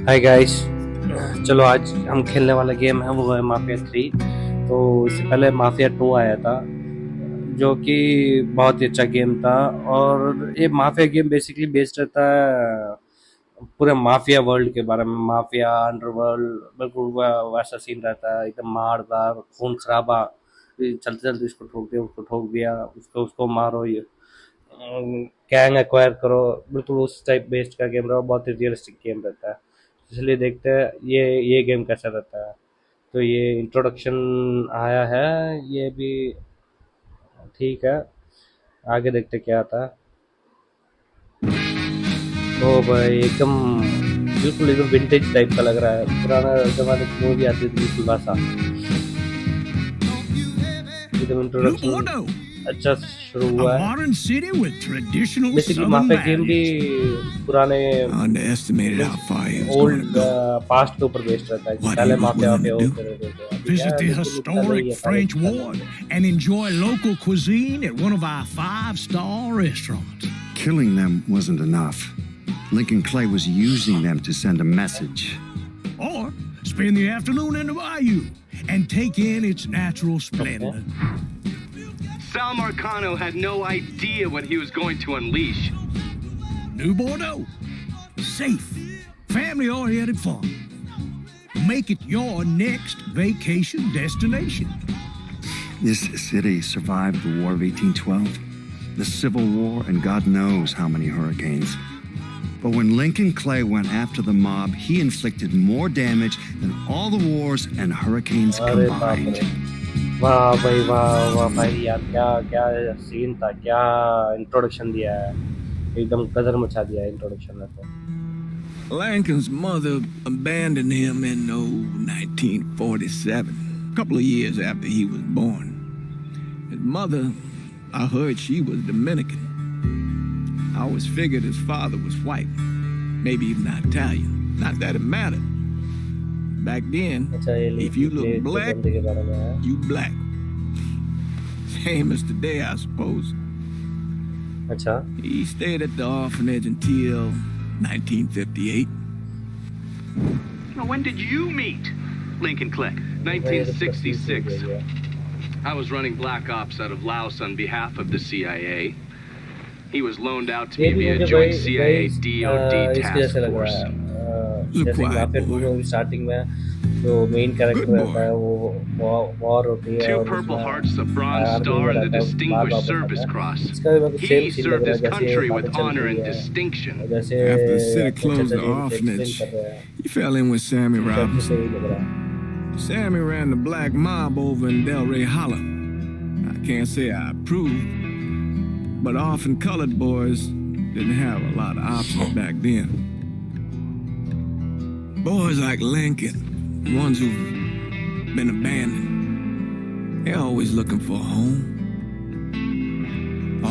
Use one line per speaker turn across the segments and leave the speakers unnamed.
Hi guys. चलो आज हम खेलने वाला गेम है वो है माफिया 3। तो इससे पहले माफिया 2 आया था जो कि बहुत ही अच्छा गेम था। और ये माफिया गेम बेसिकली बेस्ड रहता है पूरे माफिया वर्ल्ड के बारे में। माफिया अंडरवर्ल्ड बिल्कुल वैसा सीन रहता है, एकदम मारदार खून खराबा। चलते चलते इसको ठोक दिया, उसको ठोक दिया, उसको उसको मारो, ये गैंग एक्वायर करो। बिल्कुल उस टाइप बेस्ड का गेम रहा, बहुत ही रियलिस्टिक गेम रहता है। इसलिए देखते हैं ये गेम कैसा रहता है। तो ये इंट्रोडक्शन आया है, ये भी ठीक है। आगे देखते क्या आता है। ओ भाई एकदम बिल्कुल एकदम विंटेज टाइप का लग रहा है, पुराना जमाने की मूवी आती थी बिल्कुल वैसा। एकदम
New
इंट्रोडक्शन
Bordeaux,
अच्छा शुरू
a
हुआ है।
modern city with traditional
basically
Southern
mafia game भी
values.
पुराने
I underestimated how far he was going to
old
go,
past के ऊपर बेस्ड रहता है कि
what he
पहले
was
mafia
willing to
वाफिया
do.
होते रहते थे, अभी क्या
Visit
है,
the
बिल्कुल इतना नहीं
historic
है पहले
French
जितना
Ward
नहीं है।
and enjoy local cuisine at one of our five-star restaurants.
Killing them wasn't enough. Lincoln Clay was using them to send a message.
Or spend the afternoon in the bayou and take in its natural
okay.
splendor.
Sal Marcano had no idea what he was going to unleash.
New Bordeaux, safe, family-oriented fun. Make it your next vacation destination.
This city survived the War of 1812, the Civil War, and God knows how many hurricanes. But when Lincoln Clay went after the mob, he inflicted more damage than all the wars and hurricanes
अरे बाप
combined.
रे, वाह भाई वाह वाह भाई यार, क्या क्या सीन था, क्या इंट्रोडक्शन दिया है, एकदम गदर मचा दिया है इंट्रोडक्शन में तो।
Lincoln's mother abandoned him in 1947, a couple of years after he was born. His mother, I heard she was Dominican. I always figured his father was white, maybe even Italian. Not that it mattered. Back then,
अच्छा ये
if you look
ये
black,
बंदे के बारे में है।
you black. Same as today, I suppose.
अच्छा
He stayed at the orphanage until 1958.
Now, when did you meet Lincoln Clay?
भाई ये तो
1966.
हो गया।
I was running black ops out of Laos on behalf of the CIA. He was loaned out to
ये
me
भी
via
मुझे
joint
भाई
CIA
भाई
DOD
इसके
task
जैसे लग रहा
force.
है।
Look
जैसे
quiet,
माफिया
boy.
2 में स्टार्टिंग में जो मेन कैरेक्टर
Good
रहता
boy.
है वो वॉर होती है
Two
और
Purple
उसमें
Hearts, a Bronze
army
Star,
में
and the
रहता है, बार
Distinguished
वापस आता
Service
है।
Cross.
इसका भी मतलब सेम
He
सीन लग
served
रहा
his
है, जैसे
country
बातें
with
चल
honor
रही
and
है
distinction.
और जैसे
After the city
अपने
closed
चाचा
the
जी मुझे एक्सप्लेन
orphanage,
कर रहे हैं,
he fell in with Sammy
मुझे अच्छे से
Robinson.
ही लग रहा है।
Sammy ran the black mob over in Delray Hollow. I can't say I approve, but orphan colored boys didn't have a lot of options back then. Boys like Lincoln, ones who've been abandoned, they're always looking for a home,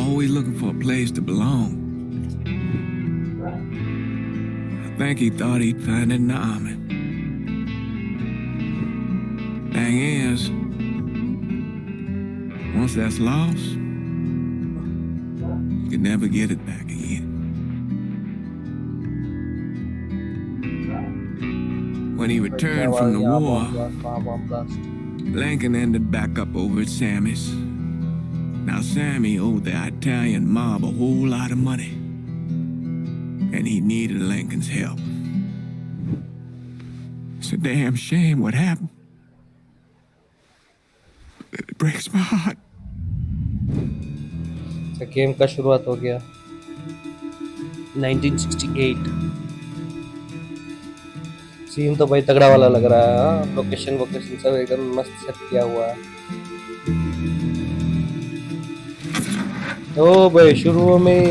always looking for a place to belong. I think he thought he'd find it in the army. Thing is, once that's lost, you can never get it back again. When he returned from the war, Lincoln ended back up over at Sammy's. Now, Sammy owed the Italian mob a whole lot of money, and he needed Lincoln's help. It's a damn shame what happened. It breaks my heart.
Game का शुरुआत हो गया 1968। Scene तो भाई तगड़ा वाला लग रहा है। लोकेशन वोकेशन सब एकदम मस्त सेट किया हुआ है। ओ भाई शुरू में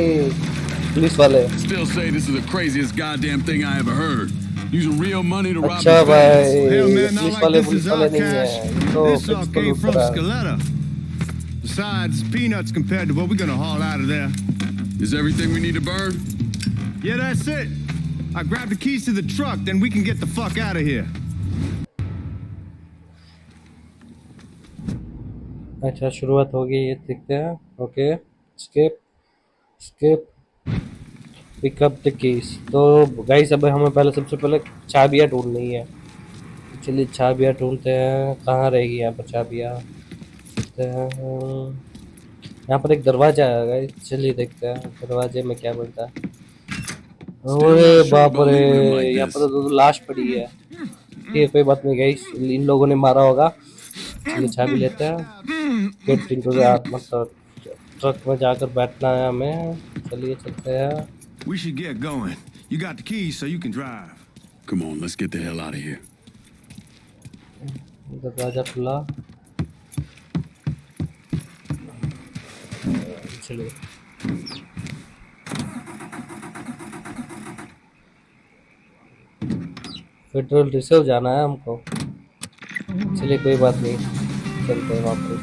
पुलिस वाले।
Still say this is the craziest goddamn thing I ever heard. Using real money to rob
अच्छा
the
भाई
banks.
Hell, man, not
police
like
वाले
this is our
नहीं है,
cash.
तो
This all
principal
came from
ऊपर है।
Scaletta. Besides, it's peanuts compared to what we're gonna haul out of there.
Is everything we need to burn?
Yeah, that's it. I grabbed the keys to the truck, then we can get the fuck out of here.
अच्छा शुरुआत हो गई, ये देखते हैं। Okay skip skip. Pick up the case. तो guys अब हमें पहले सबसे पहले चाबियां ढूंढनी है। चलिए चाबियां ढूंढते हैं, कहाँ रहेगी यहाँ पर चाबियां। देखते हैं, यहाँ पर एक दरवाजा है गाइस, चलिए देखते हैं दरवाजे में क्या मिलता है।
Still
अरे
not sure
बाप
about
रे,
leaving him like
यहाँ
this.
पर तो लाश पड़ी है। ठीक है कोई बात नहीं गाइस, इन लोगों ने मारा होगा। चलिए चाबी लेते हैं। गेट इनटू द, मतलब ट्रक में जाकर बैठना है हमें। चलिए चलते हैं।
We should get going. You got the keys so you can drive.
Come on, let's get the hell out of here.
दरवाजा खुला। चलिए फेडरल रिजर्व जाना है हमको। चलिए कोई बात नहीं, चलते हैं वहाँ पर।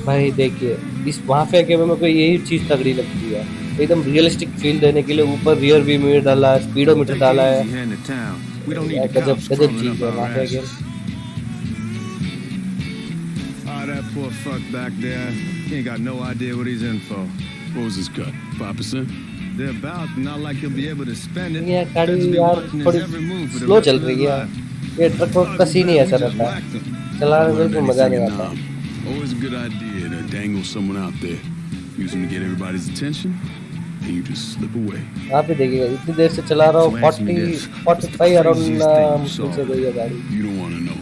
भाई देखिए इस माफिया गेम में कोई यही चीज़ तगड़ी लगती है, एकदम रियलिस्टिक फील देने के लिए ऊपर रियर व्यू मिरर डाला है, स्पीडोमीटर डाला है।
Easy heading to town. We don't need the
गजब
cops
गजब
crumbling
चीज़
up
है
our
mafia game.
asses. Ah, that poor fuck back there. He ain't got no idea what he's in for.
What was his cut? 5%?
They're about not like he'll be able to spend it.
ये गाड़ी
He'll be
यार
watching his
थोड़ी
every move for the
slow
rest
चल
of his
रही है।
life.
ये truck का scene ही ऐसा रहता है,
Whacked him.
चलाने में
Learned
बिल्कुल मजा नहीं
anything
आता।
in, always a good idea to dangle someone out there. Use them to get everybody's attention, and you just slip away.
आप भी देखिएगा इतनी देर से चला रहा हूँ,
So answer me
40
this.
45
What's the craziest thing you
मुश्किल
saw?
से गई है गाड़ी।
You don't want to know.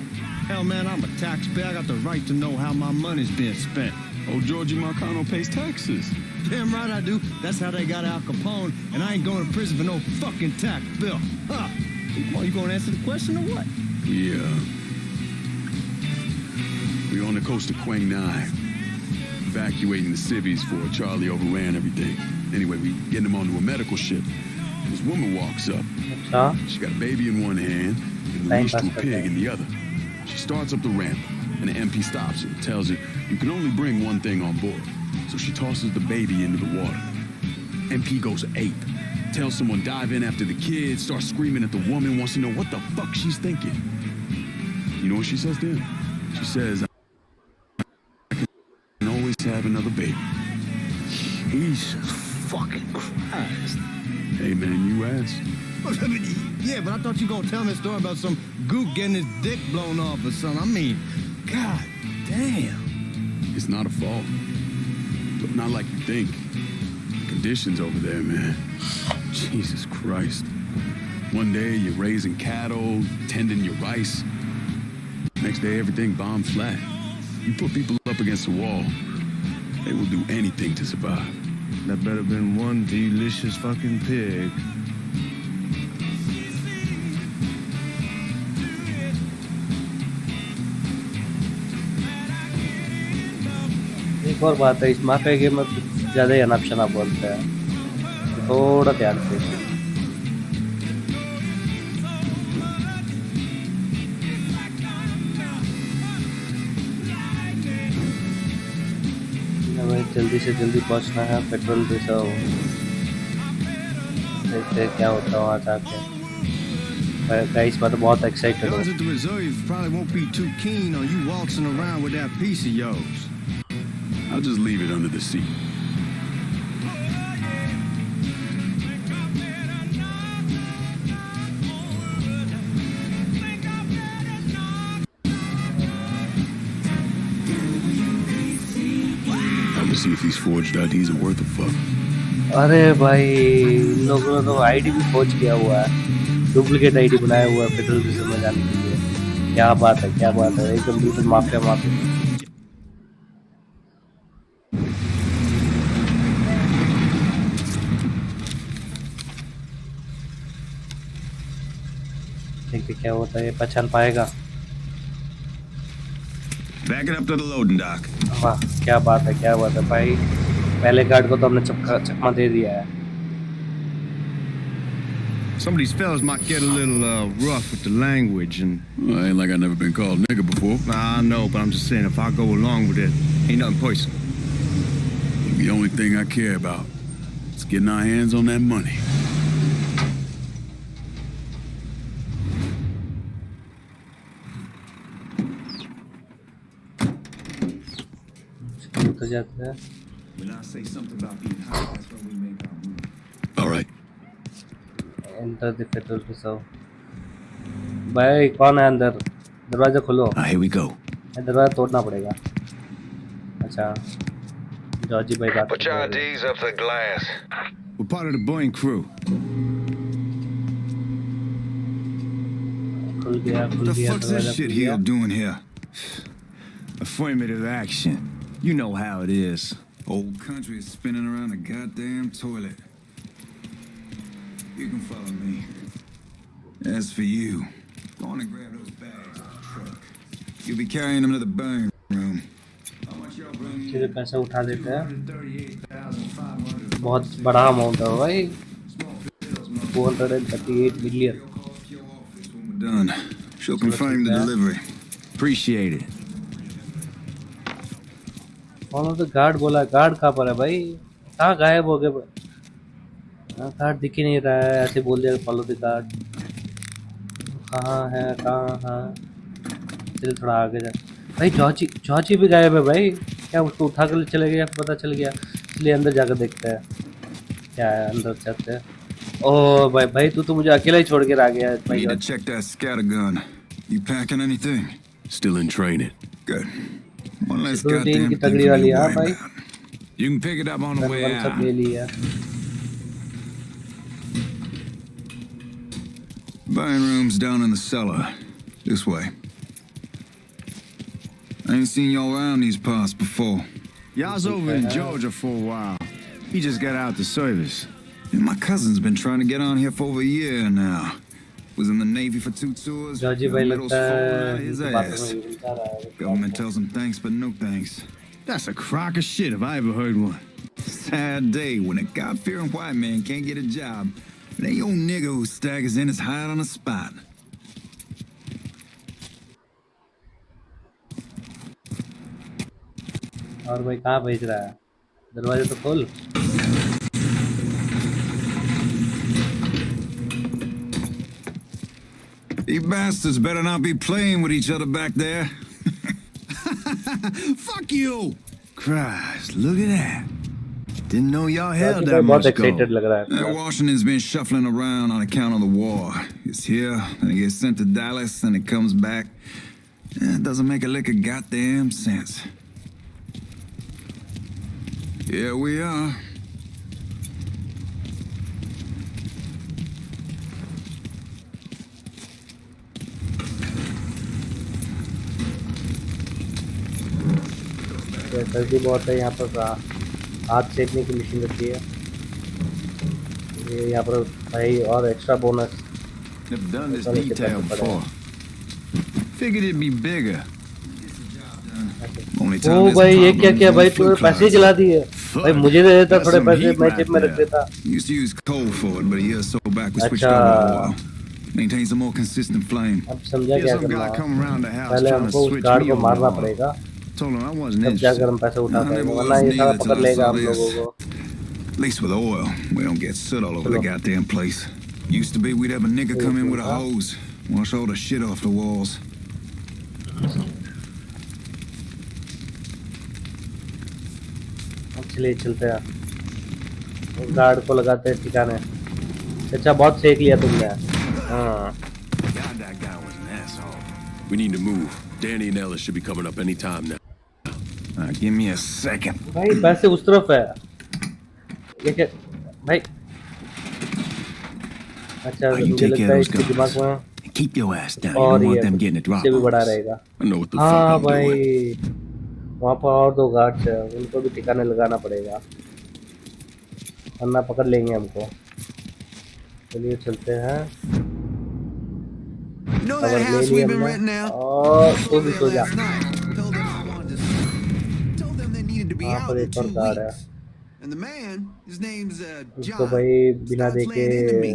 Hell, man, I'm a taxpayer. I got the right to know how my money's being spent.
Oh, Georgie Marcano pays taxes.
Damn right I do. That's how they got Al Capone, and I ain't going to prison for no fucking tax bill. Huh? Well, you gonna answer the question or what?
We're on the coast of Quang Nai, evacuating the civvies for Charlie overran everything. Anyway, we getting him onto a medical ship. This woman walks up.
अच्छा
She got a baby in one hand and a
Time
leash to
pass
a
करते
pig
हैं।
in the other. She starts up the ramp, and the MP stops her, tells her you can only bring one thing on board. So she tosses the baby into the water. MP goes ape, tells someone dive in after the kid, starts screaming at the woman, wants to know what the fuck she's thinking. You know what she says then? She says, I can always have another baby.
Jesus fucking Christ.
Hey man, you asked.
Yeah, but I thought you gonna tell me a story about some gook getting his dick blown off or something. I mean, god damn.
It's not a fault. But not like you think. The conditions over there, man. Jesus Christ. One day you're raising cattle, tending your rice. Next day everything bombed flat. You put people up against the wall, they will do anything to survive.
That better been one delicious fucking pig.
एक और बात है, इस mafia game में कुछ ज़्यादा ही अनाप शनाप बोलते हैं, थोड़ा ध्यान से। हमें जल्दी से जल्दी पहुंचना है पेट्रोल रिजर्व। देखते हैं क्या होता है वहाँ जाके। गाइस मैं तो बहुत एक्साइटेड हूँ।
Guys at the reserve probably won't be too keen on you waltzing around with that piece of yours.
I'll just leave it under the seat. Time to see if these forged IDs are worth a fuck.
अरे भाई इन लोगों ने तो ID भी खोज किया हुआ है, डुप्लीकेट आईडी बनाया हुआ है पेट्रोल रिजर्व में जाने के लिए। क्या बात है, क्या बात है, एकदम बिल्कुल माफिया माफिया। देखिए क्या होता है, ये पहचान पाएगा।
Back it up to the loading dock.
वाह क्या बात है, क्या बात है भाई, पहले गार्ड को तो हमने चकमा दे दिया है।
Some of these fellas might get a little rough with the language, and
Well, ain't like I've never been called nigger before.
I know, but I'm just saying if I go along with it, ain't nothing personal.
The only thing I care about is getting our hands on that money.
तो जाते हैं।
When I say something about being high, that's when we make our move.
All right,
enter the federal reserve. भाई कौन है अंदर? दरवाजा खोलो।
Here we go.
दरवाजा तोड़ना पड़ेगा। अच्छा जॉर्जी भाई बात
Put your IDs up to the glass.
We're part of the Boeing crew.
खुल गया
What the fuck's
दरवाजा
this shit
खुल गया।
here doing here? Affirmative action. You know how it is. Old country is spinning around a goddamn toilet. You can follow me. As for you, go on and grab those bags in the truck. You'll be carrying them to the burn room. How much y'all bring in?
फिर पैसा उठा देते हैं। बहुत बड़ा amount है भाई, 238 million.
Done. She'll confirm the delivery. Appreciate it.
Follow the guard बोला, गार्ड कहाँ पर है भाई? कहाँ गायब हो गए? गार्ड दिख ही नहीं रहा है, ऐसे बोल दिया फॉलो द गार्ड। कहाँ है, कहाँ है? चल थोड़ा आगे जा भाई। जॉर्जी भी गायब है भाई, क्या उसको उठा कर चले गया? पता चल गया, इसलिए अंदर जाकर देखते हैं क्या है। अंदर चलते हैं। ओ भाई तू तो मुझे अकेला ही छोड़ के आ गया भाई।
Need to check that scatter gun. You packing anything?
Still in training.
Good. One less
दो दिन
goddamn
की
thing
तगड़ी
for
वाली
me
है
to
हाँ
worry
भाई।
about. You can pick it up on the way
सब
out.
ले लिया।
Buying rooms down in the cellar. This way. I ain't seen y'all around these parts before.
Y'all's over in Georgia for a while. He just got out the service.
And my cousin's been trying to get on here for over a year now. Was in the Navy for 2 tours.
Georgie
got
भाई
medals
लगता
falling out
है
of his
इनकी बातों
ass.
में हिलता रहा है।
Government tells him thanks, but no thanks.
That's a crock of shit if I ever heard one.
Sad day when a God-fearing white man can't get a job. But ain't old nigga who staggers in his hide on the spot.
और भाई कहाँ भेज रहा है? दरवाजा तो खोल।
You bastards better not be playing with each other back there.
Fuck you! Christ, look at that. Didn't know y'all held
Georgie
that
भाई बहुत
much
एक्साइटेड
gold.
लग रहा है।
Washington's been shuffling around on account of the war. It's here, and it gets sent to Dallas, and it comes back. It doesn't make a lick of goddamn sense. Here we are.
सर्दी बहुत है यहाँ पर। हाथ सेकने की machine रखी है ये यहाँ पर भाई, और extra bonus.
Never done this detail before. Figured it'd be bigger.
Only
oh
time this
भाई ये क्या
problem
क्या
is
भाई,
with
तूने
food
पैसे
closet.
जला दिए भाई। मुझे दे देता
That's
थोड़े
some
पैसे,
heat
मैं
right
जेब में रख
there.
देता।
Used to use coal for it, but a year or so back we switched
अच्छा।
over to oil. Maintains a more consistent flame.
अब समझा
Here's
क्या
some
करना
guy
है।
come around the house
पहले
trying to
हमको उस
switch
guard
me
को
over
मारना
to oil.
पड़ेगा,
Told him I wasn't
तब जाकर
interested.
हम पैसे उठा
I
पाएंगे,
never
वरना
was
ये सारा
neither till
पकड़
I
लेगा
saw
हम
this.
लोगों को।
At least with oil, we don't get soot all over the
Chalo.
goddamn place. Used to be we'd have a nigga come in with a hose, wash all the shit off the walls.
अब चलिए चलते हैं, guard को लगाते हैं ठिकाने। अच्छा बहुत सेक लिया तुमने। हाँ
God, that guy was an asshole.
We need to move. Danny and Ellis should be coming up any time now.
Give me a second.
भाई पैसे उस तरफ है ये क्या भाई? अच्छा
Oh, you
मुझे
take
लगता
care
है
of those
इसके दिमाग
guns.
में
Keep your ass down. You
और
don't
ये
want them getting a drop
इससे भी
on
बड़ा
us.
रहेगा।
I know what the
हाँ
fuck I'm
भाई
doing.
वहाँ पर और 2 गार्ड्स है, उनको भी ठिकाने लगाना पड़ेगा वरना पकड़ लेंगे हमको। चलिए चलते हैं।
You know
खबर
that
ले
house
ली
we've been
हमने
renting out?
और
Over
तू भी
there
सो जा।
last night. Told them I wanted to see. Told them they needed to be
वहाँ
out
पर
in
एक और
2
गार्ड है,
weeks. And the man, his name's
उसको
John.
भाई बिना
Starts
देखे
laying into me,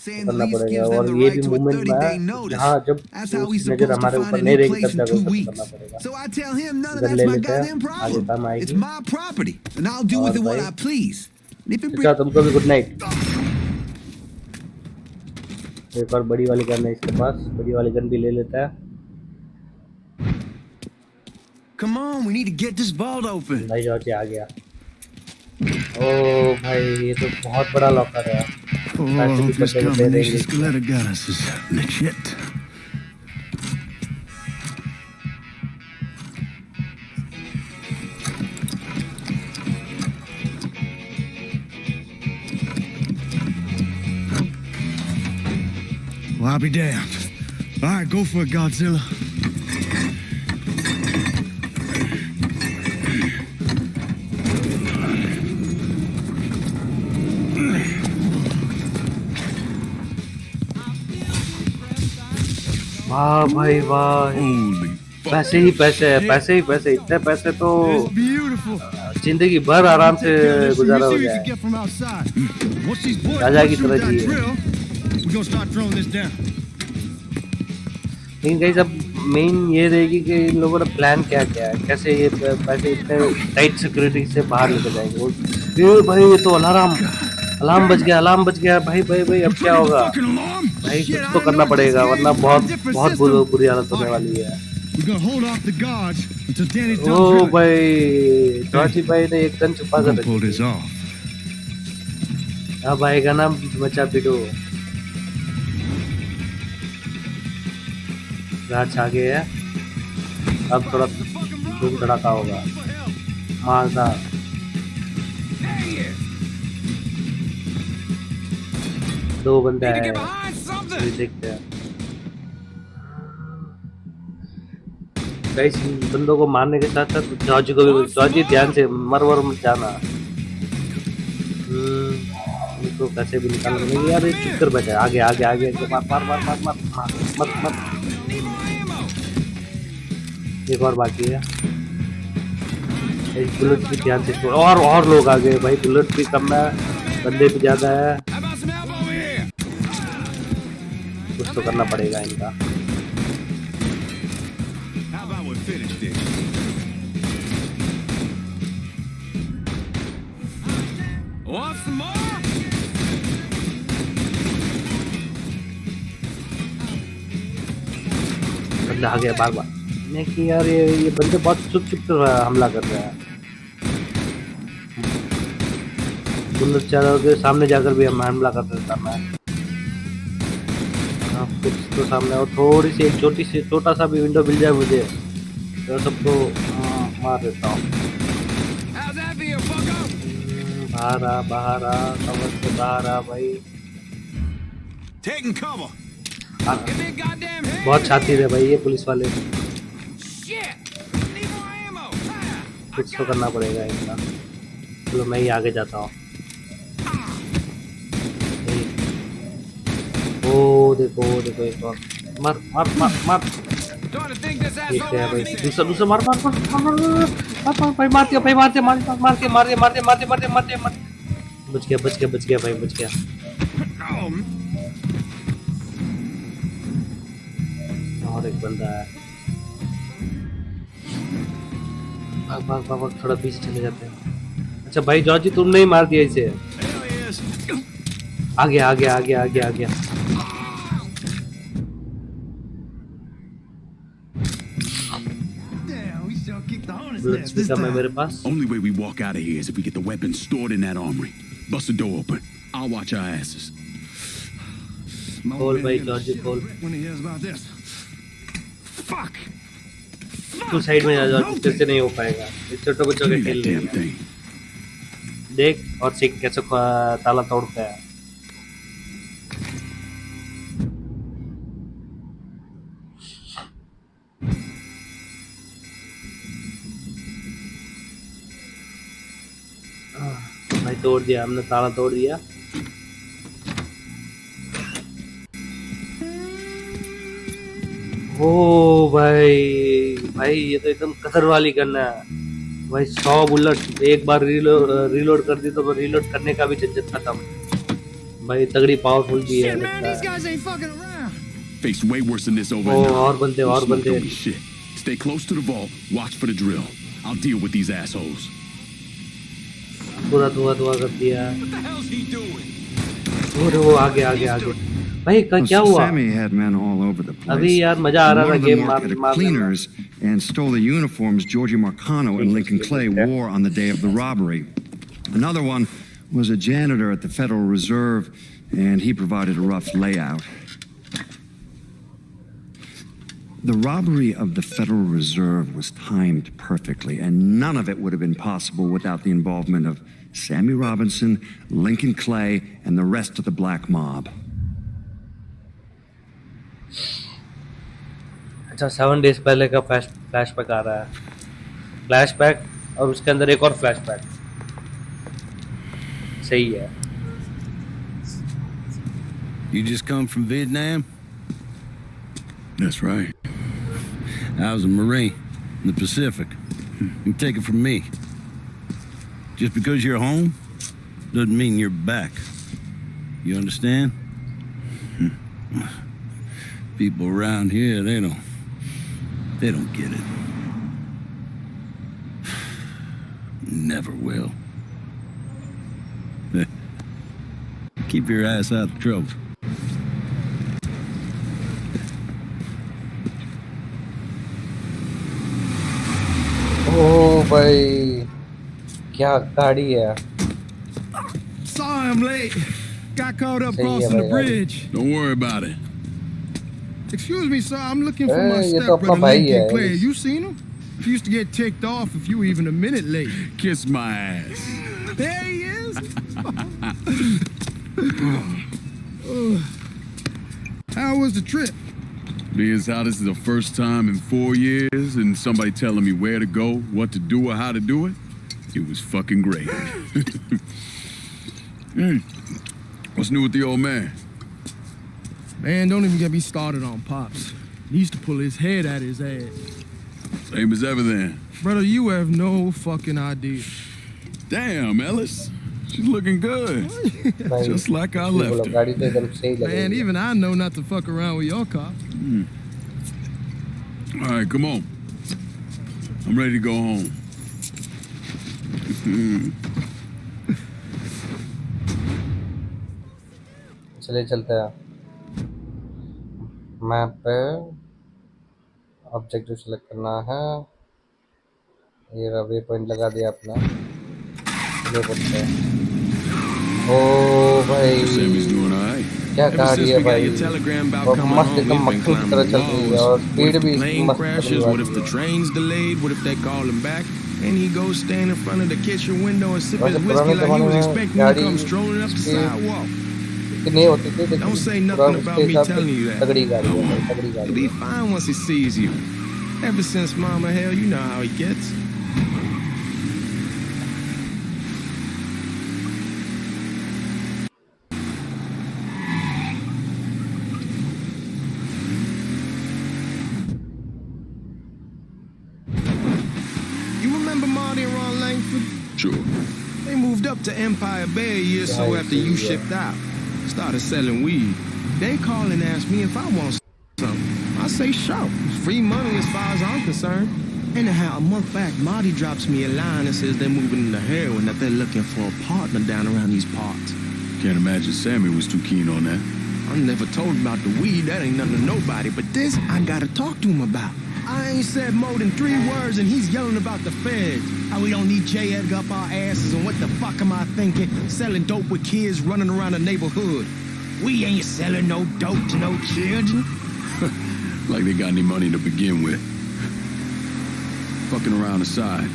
saying the
करना
lease
पड़ेगा।
gives them
और
the
ये
right
भी
to a
मूवमेंट में
30-day
है,
notice.
जहाँ जब
That's how
उसकी
he's
नजर
supposed to
हमारे
find
ऊपर
a
नहीं
new
रहेगी
place
तब
in
जाकर
2
कुछ
weeks.
करना पड़ेगा।
So I tell him none of
इधर
that's
ले
my
लेते हैं,
goddamn
आगे
problem.
काम
It's
आएगी।
my property, and I'll do
और
with it what
भाई
I please. And if it
अच्छा तुमको भी गुड नाइट। एक और बड़ी वाली गन है इसके पास, बड़ी वाली गन भी ले लेता है।
Come on, we need to get this vault open.
भाई जॉर्ज आ गया। ओ भाई ये तो बहुत बड़ा लॉकर है।
I hope this combination Scaletta got us is legit. Well, I'll be damned. All right, go for it, Godzilla.
वाह भाई वाह, पैसे ही पैसे है, पैसे ही पैसे, इतने पैसे तो जिंदगी भर आराम से गुजारा हो जाए, राजा की तरह जी। लेकिन गाइस अब मेन ये रहेगी कि इन लोगों ने प्लान क्या किया है, कैसे ये पैसे इतने टाइट सिक्योरिटी से बाहर लेके जाएंगे। ये भाई ये तो अलार्म बज गया, अलार्म बज गया भाई भाई भाई, अब क्या होगा भाई, कुछ तो करना पड़ेगा वरना बहुत बुरी हालत होने वाली है। ओ भाई जॉर्जी भाई ने एक गन छुपा कर रखी है, अब आएगा ना बच्चा पिटो। रात छा गए है, अब थोड़ा धूम धड़ाका होगा, मारदार। दो बंदे आए हैं, देखते हैं गाइस। बंदों को मारने के साथ साथ जॉर्जी को भी, जॉर्जी ध्यान से मर मत जाना, तो कैसे भी निकाल लेंगे यार। एक चक्कर बचा, आगे आगे आगे मार मार मार मार मार मत मत। एक और बाकी है, बुलेट भी ध्यान से, और लोग आ गए भाई, बुलेट भी कम है, बंदे भी ज्यादा है, कुछ तो करना पड़ेगा इनका। बंदा आ गया बार बार, मैं कि यार ये बंदे बहुत चुप चुप कर हमला कर रहे हैं। बुलेट चारों के सामने जाकर भी हम हमला कर देता मैं, कुछ तो सामने और थोड़ी सी एक छोटा सा भी विंडो मिल जाए मुझे तो सबको मार देता हूँ। बाहर आ कवर से बाहर आ भाई। बहुत छाती है भाई ये पुलिस वाले, कुछ तो करना पड़ेगा इनका। चलो मैं ही आगे जाता हूँ। ओ देखो एक और मार मार मार मार, ठीक है भाई, दूसरा मार मार मार मार भाई, मार दिया भाई, मार दे। बच गया भाई, बच गया। और एक बंदा है, भाग थोड़ा पीछे चले जाते हैं। अच्छा भाई जॉर्जी तुमने ही मार दिया इसे, आ गया। मेरे पास
only way we walk out of here is if we get the weapons stored in that armory. Bust the door open. I'll watch our asses.
खोल भाई जॉर्जी खोल।
Fuck.
तू साइड में जा जॉर्जी, तेरे से नहीं हो पाएगा, इस छोटे बच्चों के खेल लेंगे। देख और सीख कैसे ताला तोड़ता है। भाई तोड़ दिया हमने, ताला तोड़ दिया। ओ भाई ये तो एकदम कदर वाली गन है भाई। 100 बुलेट एक बार रीलोड कर दी तो रीलोड करने का भी झंझट खत्म भाई। तगड़ी पावरफुल भी है लगता है। और बंदे
Stay close to the vault. Watch for the drill. I'll deal with these assholes.
पूरा धुआं कर दिया। वो आगे भाई क्या हुआ?
Sammy had men all over the place.
अभी यार मजा आ रहा था game
marketed cleaners and stole the uniforms Georgie Marcano and Lincoln Clay wore on the day of the robbery. Another one was a janitor at the Federal Reserve and he provided a rough layout. The robbery of the Federal Reserve was timed perfectly, and none of it would have been possible without the involvement of Sammy Robinson, Lincoln Clay, and the rest of the black mob.
अच्छा 7 days पहले का flashback आ रहा है, flashback और उसके अंदर एक और फ्लैशबैक. सही है.
You just come from Vietnam?
That's right.
I was a Marine in the Pacific. You take it from me. Just because you're home doesn't mean you're back. You understand? People around here, they don't get it. Never will. Keep your ass out of trouble.
ओ भाई क्या गाड़ी है.
Sorry I'm late. Got caught up
Same here,
crossing the
my
bridge.
Don't worry about it.
Excuse me, sir. I'm looking for my
ये तो अपना
stepbrother
भाई
Lincoln
है.
Clay. You seen him? He used to get ticked off if you were even a minute late.
Kiss my ass.
There he is. How was the trip?
Being as how this is the first time in 4 years and somebody telling me where to go, what to do, or how to do it, it was fucking great. What's new with the old man?
Man, don't even get me started on Pops. He used to pull his head out his ass.
Same as ever then.
Brother, you have no fucking idea.
Damn, Ellis. She's looking good.
भाई,
Just like I left her.
गाड़ी तो एकदम सही लग रही
Man,
है.
even I know not to fuck around with your car.
All right, come on. I'm ready to go home.
चले चलते हैं. मैप पे ऑब्जेक्टिव सेलेक्ट करना है. ये वे पॉइंट लगा दिया अपना. ले पड़ते हैं. ओ भाई
Sammy's doing all right.
क्या
Ever
गाड़ी
since
है
we got
भाई.
your telegram about
और
coming
मस्त
home,
एकदम
we've been
मक्खी की तरह
climbing
चल रही है
walls.
और
What
स्पीड
if
भी
the plane
मस्त
crashes?
चल
What
रही
if the
है.
train's delayed? What if they call him back? And he goes stand in front of the kitchen window and sip his
वैसे
whiskey
पुराने
like he
जमाने
was
में
expecting me to
गाड़ी
come strolling up the
speed
sidewalk.
नहीं होती थी, लेकिन
Don't say
पूरा
nothing
उसके
about me
हिसाब से
telling you that.
तगड़ी गाड़ी है भाई, तगड़ी
He'll
गाड़ी
be
है.
fine once he sees you. Ever since Mama, hell, you know how he gets. You remember Marty and Ron Langford?
Sure.
They moved up to Empire Bay a year or so
Yeah,
after you
yeah.
shipped out. Started selling weed. They call and ask me if I want something. I say sure. It's free money as far as I'm concerned. Anyhow, a month back, Marty drops me a line and says they're moving into heroin, that they're looking for a partner down around these parts.
Can't imagine Sammy was too keen on that.
I never told him about the weed. That ain't nothing to nobody. But this, I gotta talk to him about. I ain't said more than 3 words and he's yelling about the feds. How we don't need J. Edgar up our asses and what the fuck am I thinking? Selling dope with kids running around the neighborhood. We ain't selling no dope to no children.
Like they got any money to begin with. Fucking around aside,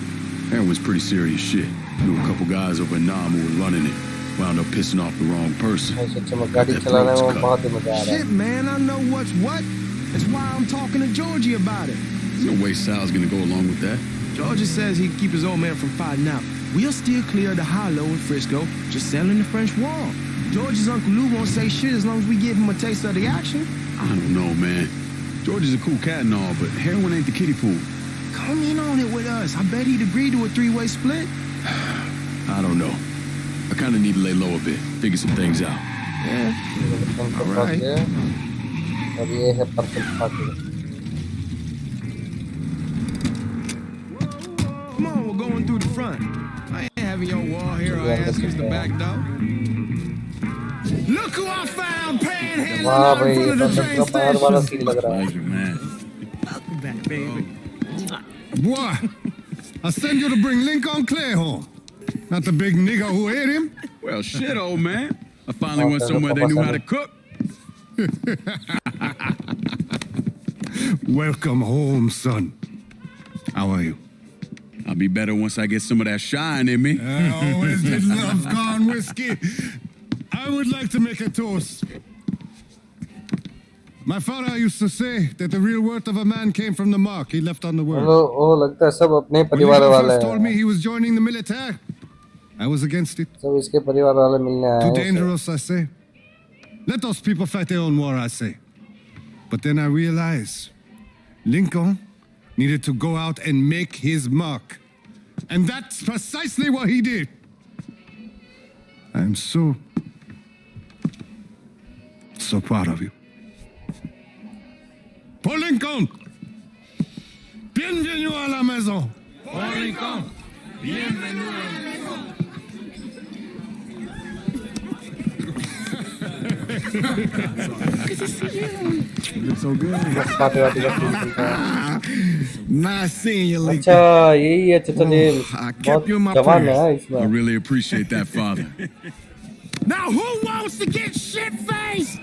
heroin's pretty serious shit. Knew a couple guys over in Nam who were running it. Wound up pissing off the wrong person.
भाई सच्चे में गाड़ी चलाने में बहुत ही मजा आ रहा है.
Shit, man, I know what's what. That's why I'm talking to Georgie about it.
There's no way Sal's gonna go along with that.
Georgia says he'd keep his old man from fighting out. We'll steer clear of the high-low in Frisco, just selling the French Wall. George's Uncle Lou won't say shit as long as we give him a taste of the action.
I don't know, man. George is a cool cat and all, but heroin ain't the kiddie pool.
Come in on it with us. I bet he'd agree to a 3-way split.
I don't know. I kind of need to lay low a bit, figure some things out.
Yeah.
All
right.
और ये है purple party.
Come on, we're going through the front. I ain't having your wall hero ass use the back door. Look who I found panhandling
वाह
out
भाई,
in
ये
front of
तो
the train
सबका बाहर वाला
station.
Scene लग रहा है.
Pleasure, man.
Welcome back, baby.
Boy, I send you to bring Lincoln Clay home. Not the big nigga who ate him.
Well, shit, old man. I finally went somewhere they knew how to cook.
Welcome home, son. How are you?
I'll be better once I get some of that shine in me.
I always did love corn whiskey. I would like to make a toast. My father used to say that the real worth of a man came from the mark he left on the world.
वो लगता है सब अपने
When
परिवार
he
वाले
first told me
हैं,
he was joining the military, I was against it.
सब इसके परिवार वाले मिलने आए
Too
हैं उसे।
dangerous, I say. Let those people fight their own war, I say. But then I realized Lincoln needed to go out and make his mark. And that's precisely what he did. I am so proud of you. Paul Lincoln! Bienvenue à la maison! Paul Lincoln! Bienvenue à la maison!
It's so good.
बस party वार्टी का scene चलता है।
Nice seeing you, Lincoln.
अच्छा यही है चाचा James,
I
बहुत
kept you in my
जवान है
prayers.
इसमें।
I really appreciate that, Father.
Now who wants to get shit-faced?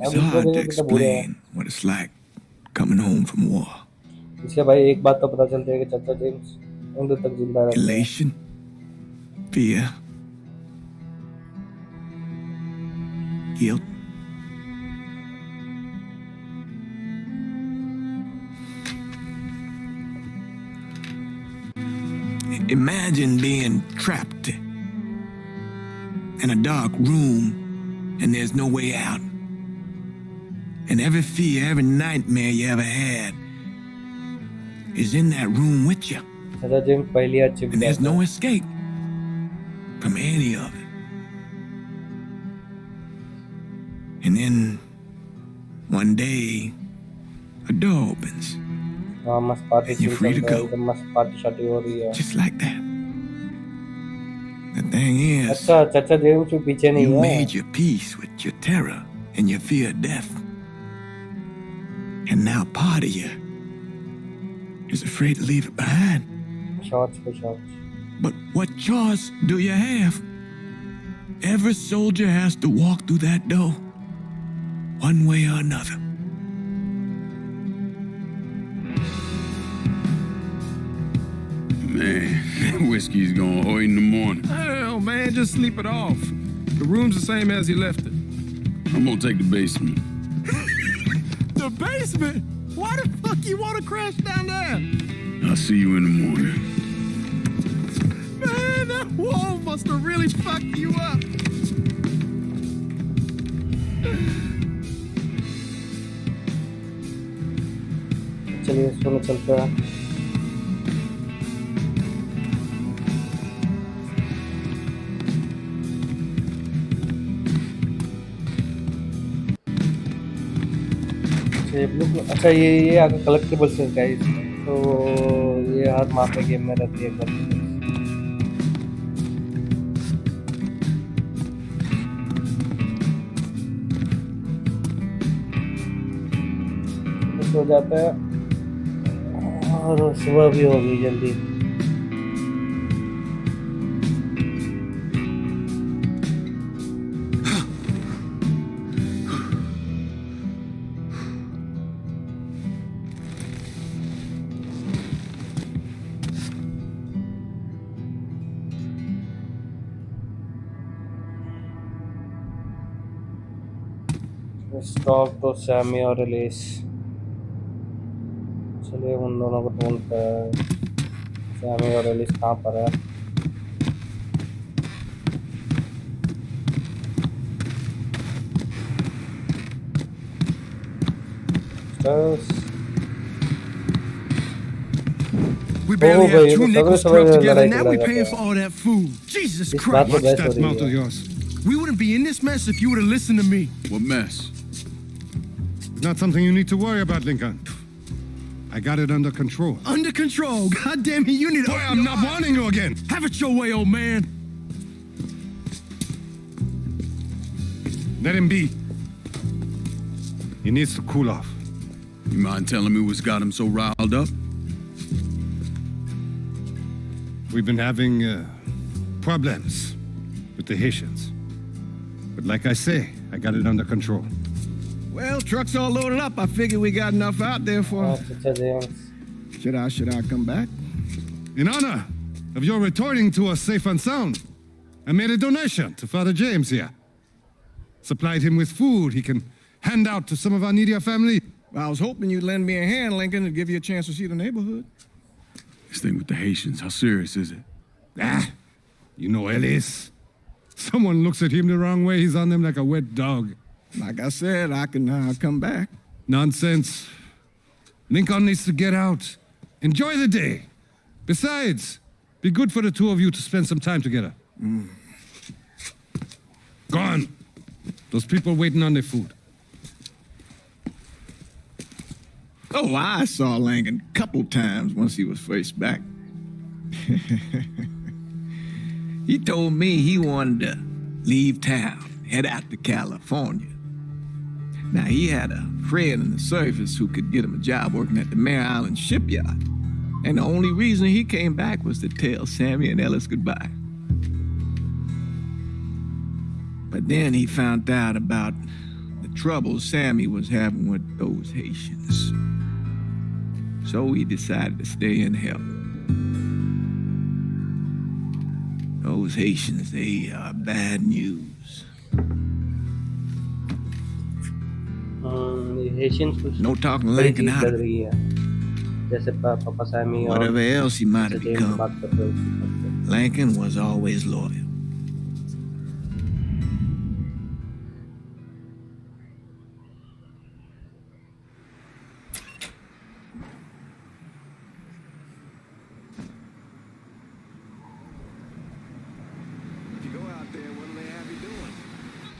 It's hard to explain what it's like coming home from war.
इसलिए भाई एक बात तो पता चलती है कि चाचा जेम्स उम्र तक जिंदा रहते हैं।
Elation, fear, guilt. Imagine being trapped in a dark room and there's no way out. And every fear, every nightmare you ever had is in that room with you.
चाचा जेम्स पहली अच्छी
And there's no escape from any of it. And then one day, a door opens,
हाँ मस्त party
You're free to
चल रहा है,
go.
एकदम मस्त पार्टी शार्टी हो रही है।
just like that. The thing is,
अच्छा चाचा जेम्स भी पीछे नहीं
you
है।
made your peace with your terror and your fear of death. And now part of you is afraid to leave it behind.
Shorts पे shorts.
But what choice do you have? Every soldier has to walk through that door, one way or another.
Man, whiskey's going to in the morning.
Hell, man, just sleep it off. The room's the same as you left it.
I'm going to take the basement.
The basement? Why the fuck you want to crash down there?
I'll see you in the morning.
Man, that wall must have really fucked you up.
चलिए सोने चलते हैं। अच्छा ये आगे collectibles है guys, तो ये हर माफिया गेम में रहती है collectibles। हो जाता है और सुबह भी हो गई जल्दी। स्टॉक तो सैमी और रिलीज। चलिए उन दोनों को ढूंढते हैं। सैमी और रिलीज कहाँ पर है?
We barely
Oh,
have
भाई,
2
ये तो
nickels
सवेरे
scrubbed
सवेरे
together.
लड़ाई
Now
चला
we
जाता
paying
है।
for all that food. Jesus
इस बात
Christ.
पे
Watch
बहस हो
that
रही
mouth
है।
of yours. We wouldn't be in this mess if you would have listened to me.
What mess?
It's not something you need to worry about, Lincoln. I got it under control. Under control? God damn it, you need to... Boy, I'm not warning you again. Have it your way, old man. Let him be. He needs to cool off.
You mind telling me what's got him so riled up?
We've been having problems. with the Haitians. But like I say, I got it under control.
Well, truck's all loaded up. I figure we got enough out there for... Should I come back?
In honor of your returning to us safe and sound, I made a donation to Father James here. Supplied him with food he can hand out to some of our needier family.
I was hoping you'd lend me a hand, Lincoln, to give you a chance to see the neighborhood.
This thing with the Haitians, how serious is it?
You know Ellis. Someone looks at him the wrong way, he's on them like a wet dog.
Like I said, I can come back.
Nonsense. Lincoln needs to get out. Enjoy the day. Besides, be good for the two of you to spend some time together. Go on. Those people waiting on their food.
Oh, I saw Lincoln a couple times once he was first back. He told me he wanted to leave town, head out to California. Now, he had a friend in the service who could get him a job working at the Mare Island shipyard. And the only reason he came back was to tell Sammy and Ellis goodbye. But then he found out about the trouble Sammy was having with those Haitians. So he decided to stay and help. Those Haitians, they are bad news. No talking Lincoln out. Whatever else he might have become, Lincoln was always loyal.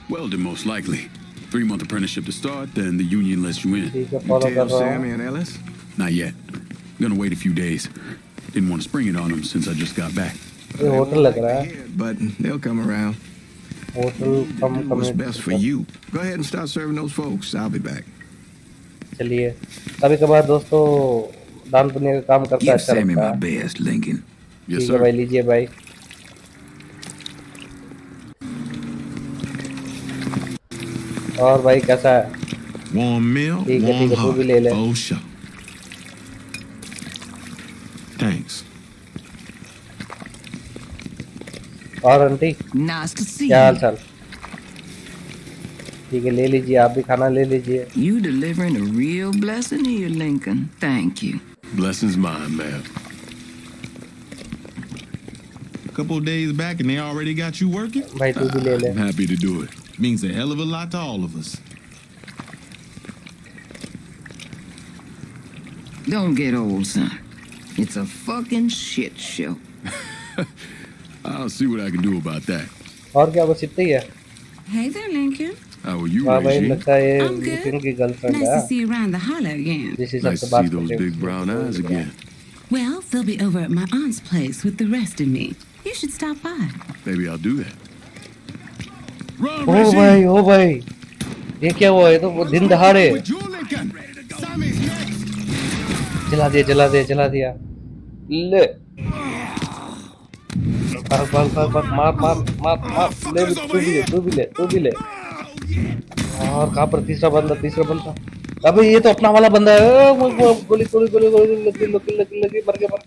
Welding, most likely. 3-month apprenticeship to start, then the union lets you in.
You tell Sammy and Ellis?
Not yet. Gonna wait a few days. Didn't want to spring it on them since I just got back.
But they'll come around. Do what's best for you. Go ahead and start serving those folks. I'll be back.
चलिए कभी-कभार दोस्तों दान पुण्य का काम करता
Give
अच्छा
Sammy
लगता
my
है।
best, Lincoln.
Yes,
ठीक है भाई,
sir.
लीजिए भाई। और भाई कैसा है?
Warm meal,
ठीक है,
warm
तू
heart.
भी ले ले।
Oh, sure. Thanks.
और आंटी
Nice to see
क्या हाल
you.
चाल? ठीक है, ले लीजिए, आप भी खाना ले लीजिए।
You delivering a real blessing here, Lincoln. Thank you.
Blessing's mine, ma'am.
A couple of days back and they already got you working?
भाई तू भी ले ले।
I'm happy to do it.
Means a hell of a lot to all of us.
Don't get old, son. It's a fucking shit show.
I'll see what I can do about that.
और क्या बस इतना ही है?
Hey there, Lincoln.
How are you,
हाँ भाई
Reggie?
लगता है ये
I'm good.
विपिन की गर्लफ्रेंड
Nice
है।
to see you around the holler again.
जिस
Nice to see those big brown eyes again.
Well, they'll be over at my aunt's place with the rest of me. You should stop by.
Maybe I'll do that.
Run,
ओ भाई ये क्या हुआ? ये तो वो दिन दहाड़े
With you, Lincoln. Sammy's next.
जला दिया ले मार ले तू भी ले और कहाँ पर तीसरा बंदा अबे ये तो अपना वाला बंदा है। गोली लगी मर गया मार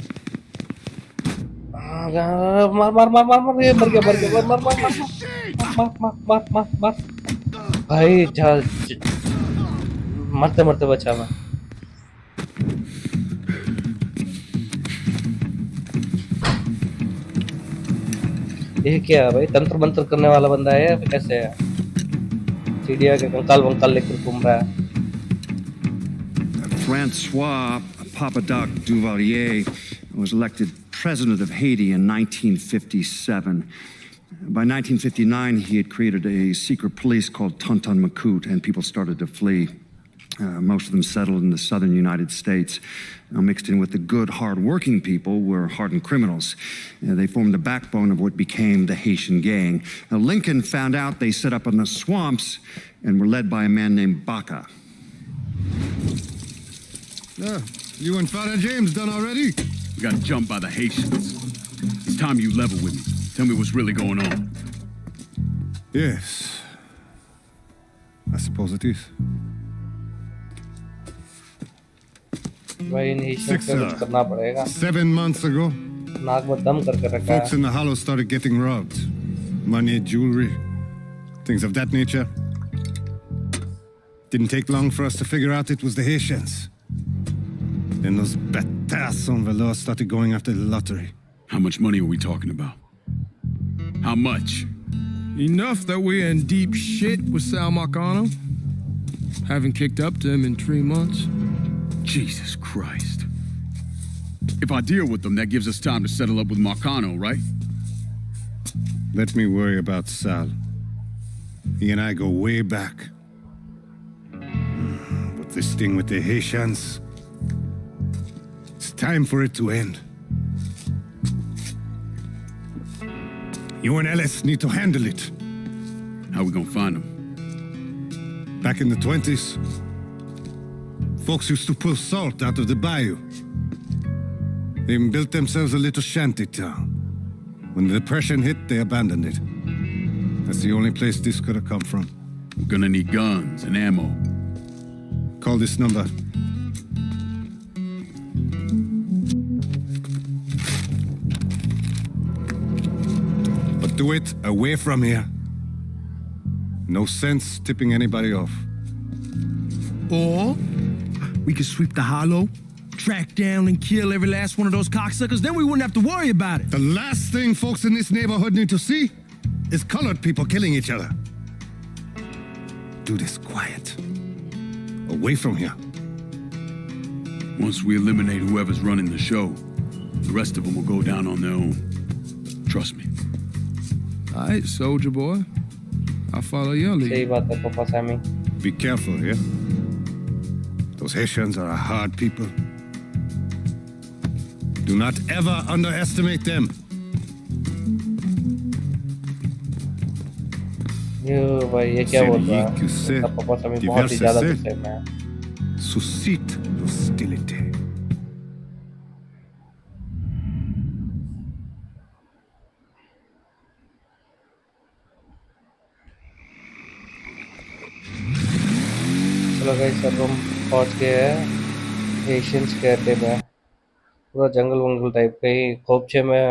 ये मर गया मार भाई मरते बचा मैं। ये क्या है भाई? तंत्र मंत्र करने वाला बंदा है या फिर कैसे है? चिड़िया के कंकाल वंकाल लेकर घूम रहा है।
Francois Papadoc Duvalier was elected president of Haiti in 1957. By 1959, he had created a secret police called Tonton Macoute, and people started to flee. Most of them settled in the southern United States. Mixed in with the good, hard-working people were hardened criminals. They formed the backbone of what became the Haitian gang. Now, Lincoln found out they set up in the swamps and were led by a man named Baca.
You and Father James done already?
We got jumped by the Haitians. It's time you level with me. Tell me what's really going on.
Yes. I suppose it is.
भाई इन Asians पे कुछ करना पड़ेगा।
7 months ago,
नाक में दम करके रखा
folks
है।
in the hollow started getting robbed. Money, jewelry, things of that nature. Didn't take long for us to figure out it was the Haitians. Then those bâtards on velour started going after the lottery.
How much money are we talking about? How much?
Enough that we're in deep shit with Sal Marcano. Haven't kicked up to him in 3 months.
Jesus Christ. If I deal with them, that gives us time to settle up with Marcano, right?
Let me worry about Sal. He and I go way back. But this thing with the Haitians, it's time for it to end. You and Ellis need to handle it.
How we gonna find them?
Back in the 20s, folks used to pull salt out of the bayou. They even built themselves a little shanty town. When the Depression hit, they abandoned it. That's the only place this could have come from.
We're gonna need guns and ammo.
Call this number. But do it away from here. No sense tipping anybody off.
Or we could sweep the hollow, track down and kill every last one of those cocksuckers, then we wouldn't have to worry about it.
The last thing folks in this neighborhood need to see is colored people killing each other. Do this quiet. Away from here.
Once we eliminate whoever's running the show, the rest of them will go down on their own. Trust me.
All right, soldier boy. I'll follow your lead.
सही बात है पापा Sami.
Be careful here. Those Haitians are a hard people. Do not ever underestimate them.
यो भाई ये क्या बोल रहा
Celui qui
है?
sait
पापा सैमी बहुत ही ज़्यादा
diverser
गुस्से में है।
suscite l'hostilité.
चलो गाइस सब हम पहुंच गए हैं एशियंस कहते हैं पूरा जंगल वंगल टाइप का ही खोपचे में